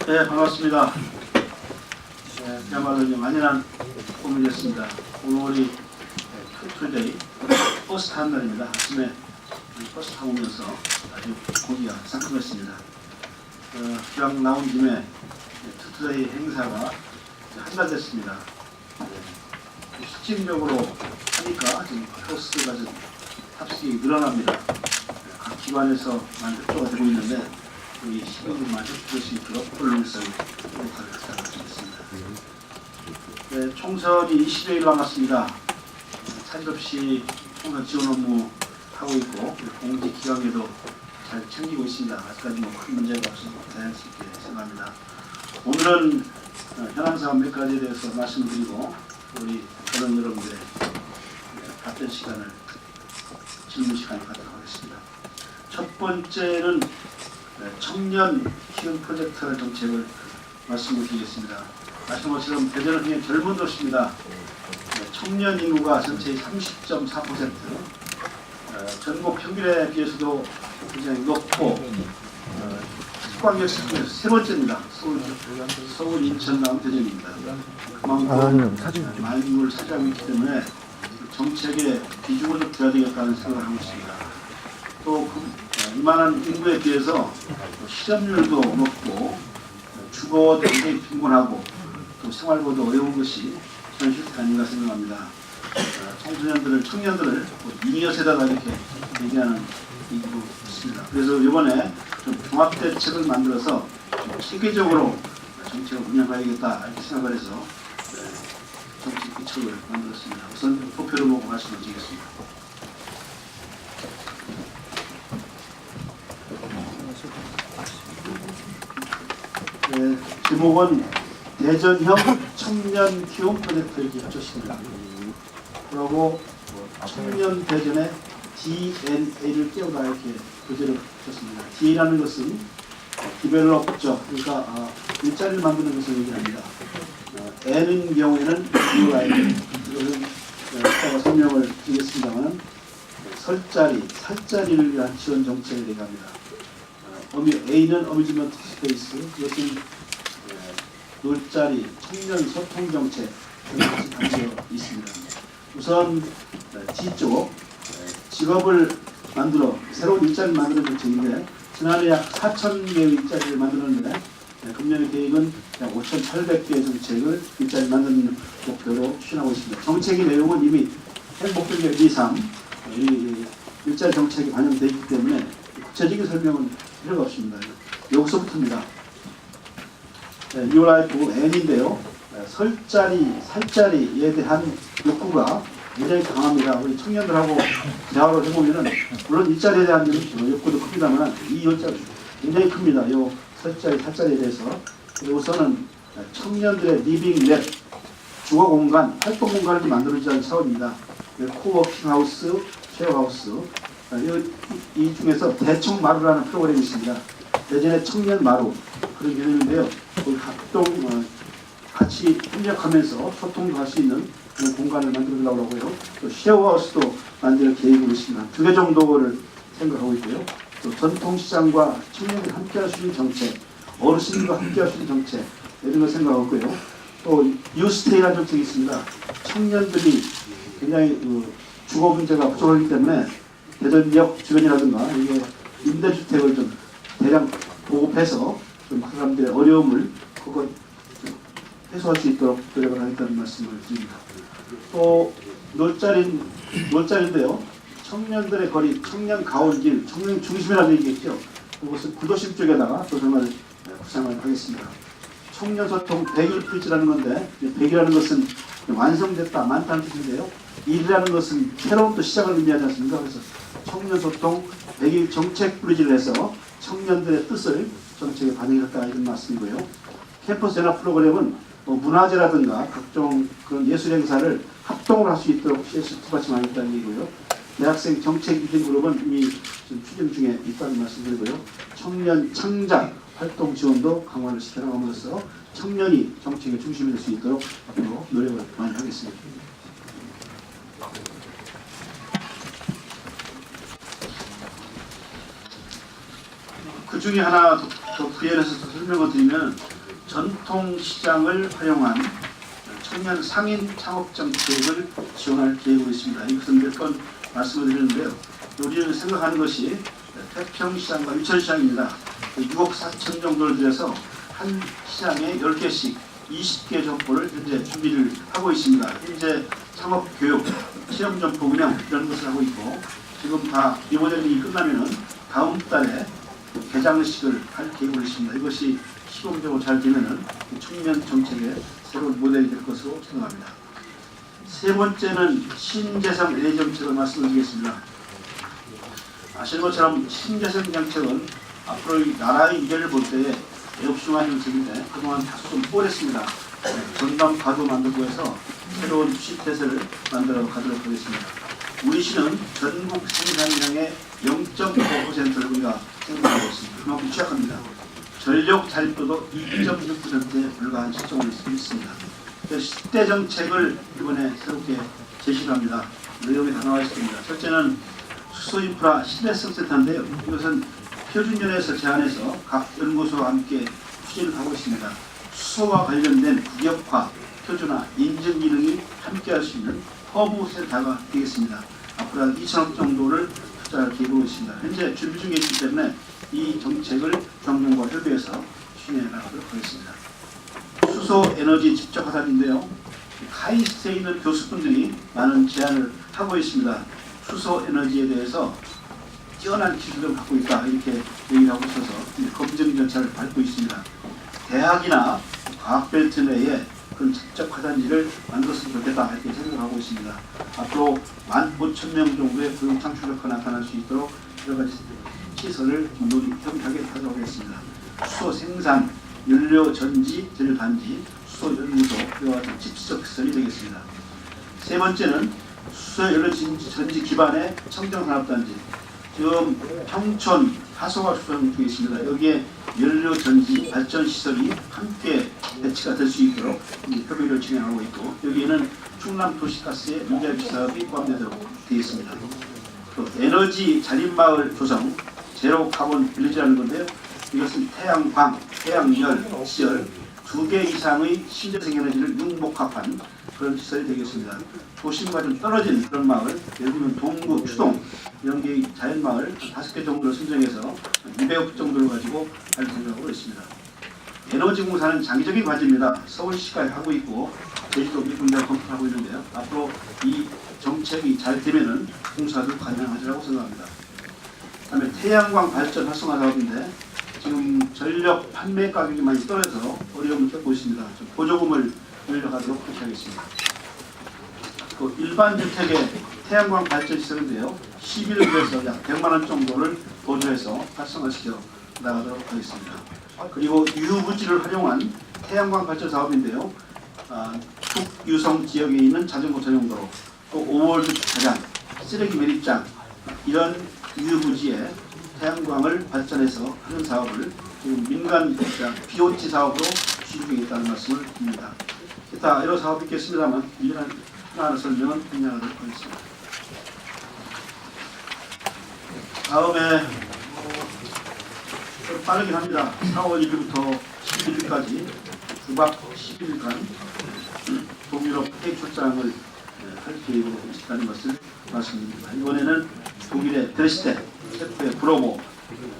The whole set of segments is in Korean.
네, 반갑습니다. 네, 그야말로 이제 완연한 봄이었습니다. 오늘이 투데이 버스 타는 날입니다. 아침에 버스 타고 오면서 아주 공기가 상큼했습니다. 기왕 나온 김에 투데이 행사가 한 달 됐습니다. 실질적으로 하니까 지금 버스가 좀 탑승이 늘어납니다. 각 기관에서 많이 협조가 되고 있는데 우리 시민들만 협조할 수 있도록 언론에서 노력하도록 부탁드리겠습니다. 네, 총선이 20여일 남았습니다. 차질 없이 총선 지원 업무 하고 있고 공직 기관에도 잘 챙기고 있습니다. 아직까지 뭐 큰 문제가 없어서 자연스럽게 생각합니다. 오늘은 현안 사업 몇 가지에 대해서 말씀을 드리고 우리 언론 여러분들의 답변 시간을 질문 시간을 갖도록 하겠습니다. 첫 번째는 청년 키움 프로젝트 정책을 말씀을 드리겠습니다. 아시는 것처럼 대전은 굉장히 젊은 도시입니다. 청년 인구가 전체의 30.4%, 전국 평균에 비해서도 굉장히 높고 수광역 시장에서 세 번째입니다. 서울, 인천, 다음 대전입니다. 그만큼 많은 인구를 차지하고 있기 때문에 정책에 비중을 좀 둬야 되겠다는 생각을 하고 있습니다. 또 이만한 인구에 비해서 실업률도 높고 주거도 굉장히 빈곤하고 또 생활보도 어려운 것이 현실이 아닌가 생각합니다. 청년들을 미니어 세대다 이렇게 얘기하는 이유도 있습니다. 그래서 이번에 좀 종합대책을 만들어서 좀 체계적으로 정책을 운영해야겠다 이렇게 생각을 해서 정책 기초를 만들었습니다. 우선 도표를 보고 말씀을 드리겠습니다. 네, 제목은 대전형 청년 키움 프로젝트 이렇게 붙였습니다. 그리고 청년 대전의 DNA를 깨우다 이렇게 교재를 붙였습니다. D라는 것은 디벨롭죠. 그러니까 일자리를 만드는 것을 얘기합니다. N인 경우에는 이것은 이따가 설명을 드리겠습니다만 살자리를 위한 지원 정책을 얘기합니다. A는 어뮤즈먼트 스페이스, 이것은 놀자리, 청년 소통 정책 이런 것이 담겨 있습니다. 우선 D쪽 직업을 만들어 새로운 일자리를 만드는 정책인데 지난해 약 4,000개의 일자리를 만들었는데 금년의 계획은 약 5,800개의 정책을 일자리 만드는 목표로 추진하고 있습니다. 정책의 내용은 이미 행복경제 2, 3 일자리 정책이 반영되어 있기 때문에 구체적인 설명은 필요가 없습니다. 여기서부터입니다. New Life N인데요. 살자리에 대한 욕구가 굉장히 강합니다. 우리 청년들하고 대화를 해보면은 물론 일자리에 대한 욕구도 큽니다만 이 욕구가 굉장히 큽니다. 이 살자리에 대해서. 우선은 청년들의 리빙 랩, 주거 공간, 활동 공간을 만들어주자는 차원입니다. 코워킹 하우스, 쉐어 하우스. 이 중에서 대청 마루라는 프로그램이 있습니다. 예전에 청년 마루 그런 개념인데요. 각종 같이 협력하면서 소통도 할 수 있는 그런 공간을 만들려고 하고요. 또 쉐어하우스도 만들 계획으로 있습니다. 2개 정도를 생각하고 있고요. 또 전통시장과 청년들이 함께할 수 있는 정책, 어르신들과 함께할 수 있는 정책 이런 걸 생각하고 있고요. 또 유스테이라는 정책이 있습니다. 청년들이 굉장히 주거 문제가 부족하기 때문에 대전역 주변이라든가 이게 임대주택을 좀 대량 보급해서 좀 그 사람들의 어려움을 그거 해소할 수 있도록 노력을 하겠다는 말씀을 드립니다. 또 놀자리인데요. 청년들의 거리, 청년 가온길, 청년 중심이라는 얘기겠죠. 그것을 구도심 쪽에다가 또 정말 구상을 하겠습니다. 청년 소통 100일 프리즈라는 건데 100이라는 것은 완성됐다, 많다는 뜻인데요. 일이라는 것은 새로운 또 시작을 의미하지 않습니까? 그래서 청년 소통 100일 정책 브리지를 해서 청년들의 뜻을 정책에 반영했다 이런 말씀이고요. 캠퍼스 연합 프로그램은 문화제라든가 각종 그런 예술 행사를 합동으로 할 수 있도록 CS 투받침하겠다는 얘기고요. 대학생 정책 유진 그룹은 이미 지금 추진 중에 있다는 말씀드리고요. 청년 창작 활동 지원도 강화를 시켜나감으로써 청년이 정책의 중심이 될 수 있도록 앞으로 노력을 많이 하겠습니다. 그 중에 하나 더 부연해서 설명을 드리면 전통시장을 활용한 청년 상인 창업 정책을 지원할 계획으로 있습니다. 이것은 몇 번 말씀을 드렸는데요. 우리는 생각하는 것이 태평시장과 유천시장입니다. 6억 4천 정도를 들여서 한 시장에 10개씩 20개 점포를 현재 준비를 하고 있습니다. 현재 창업교육, 체험점포 운영 이런 것을 하고 있고, 지금 다 리모델링이 끝나면은 다음 달에 개장식을 할 계획으로 있습니다. 이것이 시범적으로 잘 되면은 청년 정책의 새로운 모델이 될 것으로 생각합니다. 세 번째는 신재생 에너지 정책을 말씀드리겠습니다. 아시는 것처럼 신재생 정책은 앞으로 이 나라의 미래를 볼 때에 옥중한 정책인데 그동안 다소 좀 뽀랬습니다. 전담 가도 만들고 해서 새로운 주식 태세를 만들어 가도록 하겠습니다. 우리 시는 전국 생산량의 0.5%를 우리가 생산하고 있습니다. 그만큼 취약합니다. 전력 자립도도 2.6%에 불과한 실정을 있습니다. 10대 정책을 이번에 새롭게 제시를 합니다. 내용이 다 나와 있습니다. 첫째는 수소인프라 신뢰성 센터인데요. 이것은 표준연에서 제안해서 각 연구소와 함께 추진을 하고 있습니다. 수소와 관련된 국역화, 표준화, 인증 기능이 함께할 수 있는 허브 센터가 되겠습니다. 앞으로 한 2천억 정도를 투자할 계획으로 있습니다. 현재 준비 중에 있기 때문에 이 정책을 중앙정부와 협의해서 추진해 나가도록 하겠습니다. 수소 에너지 직접 하단인데요. 카이스트에 있는 교수분들이 많은 제안을 하고 있습니다. 수소 에너지에 대해서 뛰어난 기술을 갖고 있다 이렇게 얘기를 하고 있어서 검증 절차를 밟고 있습니다. 대학이나 과학벨트 내에 그런 직접 화단지를 만들었으면 좋겠다 이렇게 생각하고 있습니다. 앞으로 15,000명 정도의 고용 창출력가 나타날 수 있도록 여러 가지 시설을 협의하게 하도록 하겠습니다. 수소 생산, 연료 전지, 전류 단지, 수소 연구소 이와 같은 집시적 시설이 되겠습니다. 세 번째는 수소 연료 전지 기반의 청정산업단지. 지금 평촌 하소가 수송 중에 있습니다. 여기에 연료 전지 발전 시설이 함께 배치가 될 수 있도록 협의를 진행하고 있고, 여기에는 충남 도시가스의 문제비 사업이 포함되도록 되어 있습니다. 또 에너지 자립마을 조성, 제로 카본 빌리지라는 건데요. 이것은 태양광, 태양열, 시열 2개 이상의 신재생 에너지를 융복합한 그런 시설이 되겠습니다. 도심과 좀 떨어진 그런 마을, 예를 들면 동구, 추동 이런 게 자연마을 5개 정도를 선정해서 200억 정도를 가지고 할 생각으로 있습니다. 에너지 공사는 장기적인 과제입니다. 서울시가 하고 있고 제주도 군대가 검토하고 있는데요. 앞으로 이 정책이 잘 되면은 공사도 가능하리라고 생각합니다. 그다음에 태양광 발전 활성화 사업인데 지금 전력 판매 가격이 많이 떨어져서 어려움을 겪고 있습니다. 보조금을 늘려가도록 그렇게 하겠습니다. 또 일반 주택의 태양광 발전 시설인데요. 11억에서 약 100만 원 정도를 보조해서 활성화시켜 나가도록 하겠습니다. 그리고 유부지를 활용한 태양광 발전 사업인데요. 북유성 지역에 있는 자전거 전용도로, 또 5월드 주차장, 쓰레기 매립장 이런 유부지에 태양광을 발전해서 하는 사업을 지금 민간 BOT 사업으로 추진하겠다는 말씀을 드립니다. 기타 여러 사업이 있겠습니다만 이런 하나하나 설명은 진행하도록 하겠습니다. 다음에 좀 빠르긴 합니다. 4월 1일부터 11일까지 9박 10일간 동유럽 회의 출장을 할 계획으로 있다는 것을 말씀드립니다. 이번에는 독일의 드레스덴, 체코의 브로모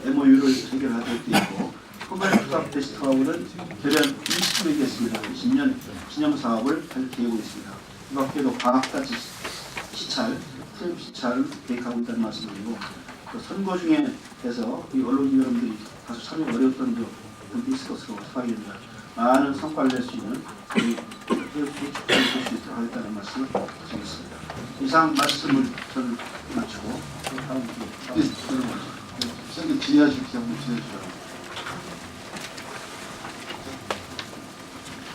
MOU를 체결하도록 되어 있고, 컴바이트 페스티벌은 결연 20주년이 됐습니다. 20년 기념 사업을 할 계획으로 있습니다. 이 밖에도 과학자치 시찰, 트램 시찰을 계획하고 있다는 말씀드리고, 또 선거 중에 해서 이 언론인 여러분들이 다소 참여가 어려웠던 점도 있을 것으로 생각이 됩니다. 많은 성과를 낼 수 있는 축제를 볼 수 있도록 하겠다는 말씀을 드리겠습니다. 이상 말씀을 저는 마치고 다음 주에 선생님 질의하실 기 한번 질의해주세요.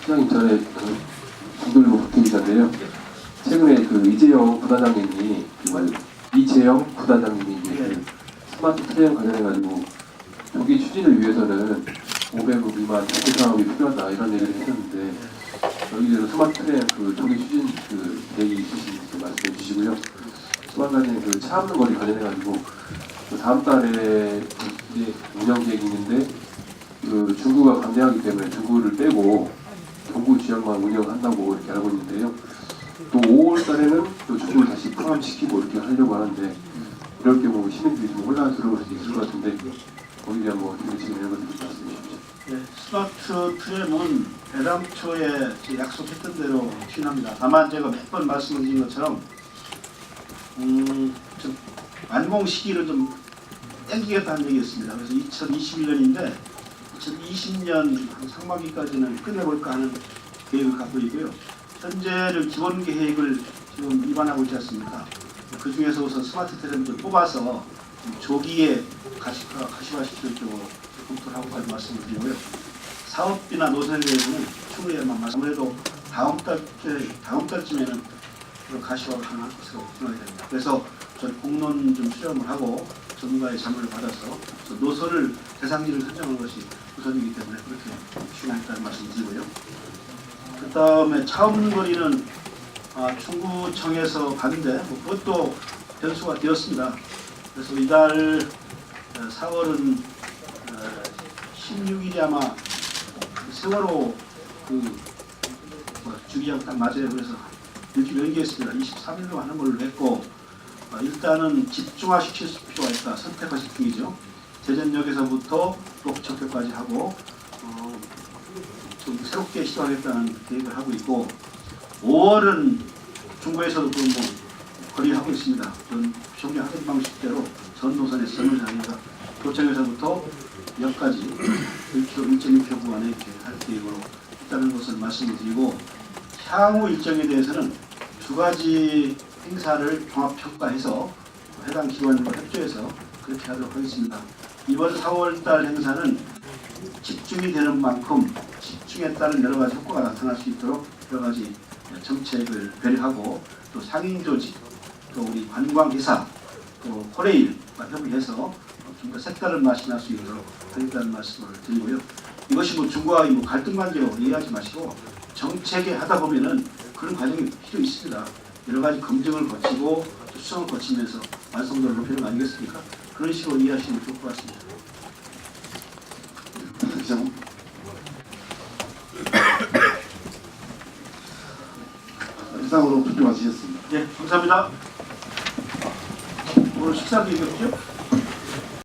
시장님, 저의 구글로 박태 기자인데요. 최근에 이재영 부단장님이 이재영 부단장님이 이제 스마트 트레인 관련해가지고 조기 추진을 위해서는 500억 미만 자체 사업이 필요하다 이런 얘기를 했었는데, 여기대로 스마트 트레인 조기 추진 계획이 있으신지 말씀해 주시고요. 조만간에 차 없는 거리 관련해가지고 다음 달에 이제 운영 계획이 있는데 그 중구가 강대하기 때문에 중구를 빼고 동구 지역만 운영한다고 이렇게 알고 있는데요. 또 5월 달에는 또 중구를 다시 포함시키고 이렇게 하려고 하는데 이럴 경우 시민들이 좀 혼란스러울 수도 있을 것 같은데 거기에 대한 뭐 지금 이런 것들 좀 말씀해 주십시오. 네, 스마트 트램은 배당초에 약속했던 대로 추진합니다. 다만 제가 몇 번 말씀드린 것처럼 좀 완공 시기를 좀 땡기겠다는 얘기였습니다. 그래서 2021년인데 2020년 상반기까지는 끝내볼까 하는 계획을 갖고 있고요. 현재는 기본 계획을 지금 위반하고 있지 않습니까? 그 중에서 우선 스마트 트램을 뽑아서 조기에 가시화시킬 쪽으로 검토를 하고까지 말씀을 드리고요. 사업비나 노선에 대해서는 추후에만 아무래도 다음 달쯤에는 가시화가 가능할 것으로 생각이 됩니다. 그래서 저희 공론 좀 수렴을 하고 전문가의 자문을 받아서 노선을 대상지를 선정하는 것이 우선이기 때문에 그렇게 추진하겠다는 말씀을 드리고요. 그 다음에 차음거리는 충구청에서 가는데 그것도 변수가 되었습니다. 그래서 이달 4월은 16일이 아마 세월호 주기하고 딱 맞아요. 그래서 이렇게 연기했습니다. 23일로 하는 걸로 했고 일단은 집중화시킬 필요가 있다. 선택화시 중이죠. 대전역에서부터 녹척교까지 하고 좀 새롭게 시도하겠다는 계획을 하고 있고 5월은 중구에서도 거리를 하고 있습니다. 그런 정리하던 방식대로 전 노선에서 전노선이니까 도청에서부터 역까지 1km, 1.2km 구간에 이렇게 할 계획으로 있다는 것을 말씀을 드리고 향후 일정에 대해서는 두 가지 행사를 종합평가해서 해당 기관과 협조해서 그렇게 하도록 하겠습니다. 이번 4월달 행사는 집중이 되는 만큼 집중에 따른 여러 가지 효과가 나타날 수 있도록 여러 가지 정책을 배려하고 또 상인 조직, 또 우리 관광회사, 또 코레일과 협의해서 좀 더 색다른 맛이 날 수 있도록 하겠다는 말씀을 드리고요. 이것이 중구와 갈등 관계로 이해하지 마시고 정책에 하다 보면은 그런 과정이 필요 있습니다. 여러 가지 검증을 거치고 수정을 거치면서 완성도를 높이는 거 아니겠습니까? 그런 식으로 이해하시면 좋을 것 같습니다. 이상으로 투표 마치겠습니다. 네, 감사합니다. 오늘 식사도 이겼죠?